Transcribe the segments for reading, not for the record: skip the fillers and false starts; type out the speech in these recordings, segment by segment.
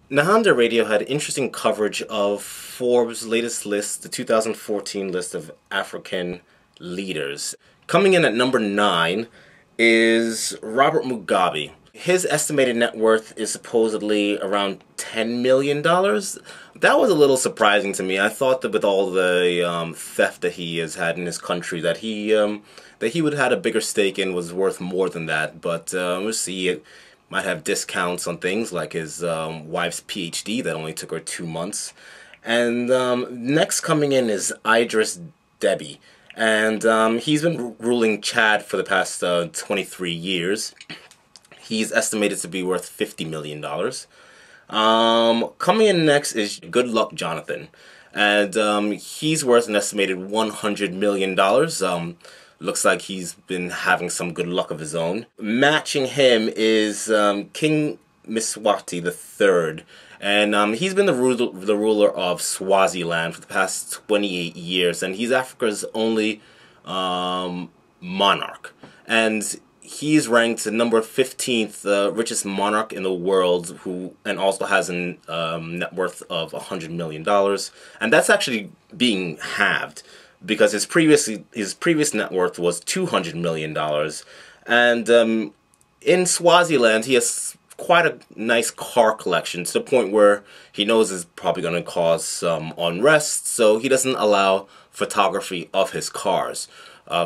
Nehanda Radio had interesting coverage of Forbes' latest list, the 2014 list of African leaders. Coming in at number 9 is Robert Mugabe. His estimated net worth is supposedly around $10 million. That was a little surprising to me. I thought that with all the theft that he has had in his country, that he would have had a bigger stake and was worth more than that. But we'll see. It might have discounts on things like his wife's PhD that only took her 2 months. And next coming in is Idriss Deby. And he's been ruling Chad for the past 23 years. He's estimated to be worth $50 million. Coming in next is Goodluck Jonathan. And he's worth an estimated $100 million. Looks like he's been having some good luck of his own. Matching him is King Mswati III. And he's been the ruler of Swaziland for the past 28 years. And he's Africa's only monarch. And he's ranked the number 15th richest monarch in the world, and also has a net worth of $100 million. And that's actually being halved, because his previous net worth was $200 million. And in Swaziland, he has quite a nice car collection, to the point where he knows it's probably going to cause some unrest, so he doesn't allow photography of his cars.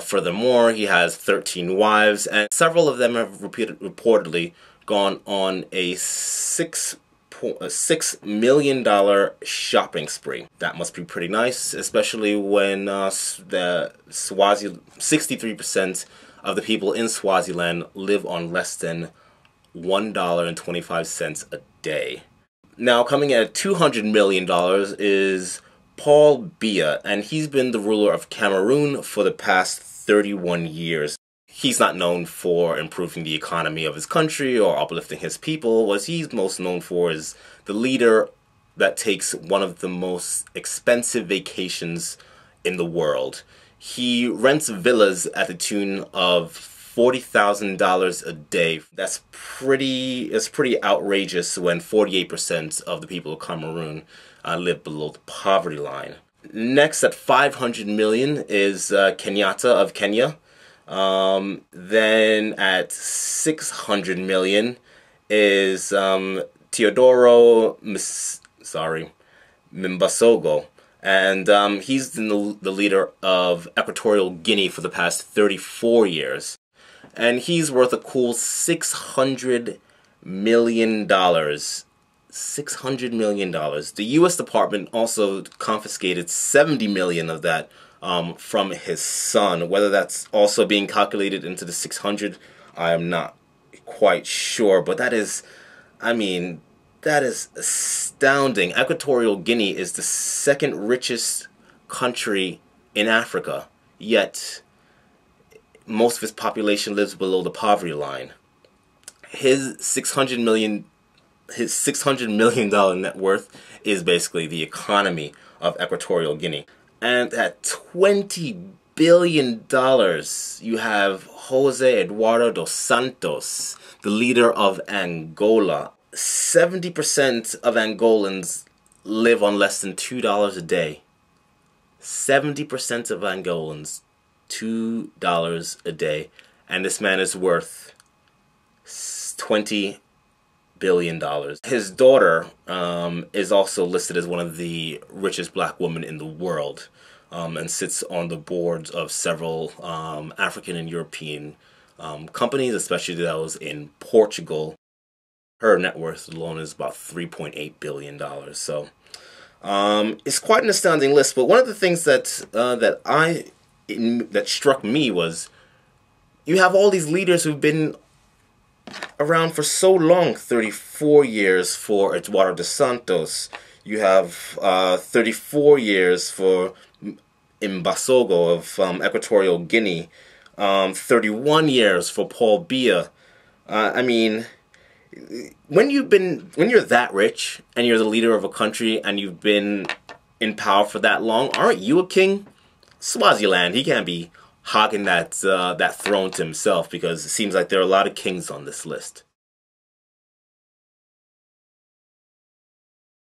Furthermore, he has 13 wives, and several of them have reportedly gone on a $6 million shopping spree. That must be pretty nice, especially when the 63% of the people in Swaziland live on less than $1.25 a day. Now, coming at $200 million is Paul Biya, and he's been the ruler of Cameroon for the past 31 years. He's not known for improving the economy of his country or uplifting his people. What he's most known for is the leader that takes one of the most expensive vacations in the world. He rents villas at the tune of $40,000 a day. That's pretty outrageous when 48% of the people of Cameroon live below the poverty line. Next at $500 million is Kenyatta of Kenya. Then at $600 million is Teodoro Mbasogo. And he's been the leader of Equatorial Guinea for the past 34 years. And he's worth a cool $600 million. $600 million. The U.S. Department also confiscated $70 million of that from his son. Whether that's also being calculated into the 600, I am not quite sure. But that is, I mean, that is astounding. Equatorial Guinea is the second richest country in Africa, yet most of its population lives below the poverty line. His $600 million net worth is basically the economy of Equatorial Guinea. And at $20 billion, you have Jose Eduardo dos Santos, the leader of Angola. 70% of Angolans live on less than $2 a day. 70% of Angolans, $2 a day. And this man is worth $20 billion. His daughter is also listed as one of the richest black women in the world, and sits on the boards of several African and European companies, especially those in Portugal. Her net worth alone is about $3.8 billion. So it's quite an astounding list. But one of the things that struck me was you have all these leaders who've been around for so long. 34 years for Eduardo dos Santos. You have 34 years for Mbasogo of Equatorial Guinea. 31 years for Paul Biya. I mean, when you're that rich and you're the leader of a country and you've been in power for that long, aren't you a king? Swaziland, he can't be hogging that throne to himself, because it seems like there are a lot of kings on this list.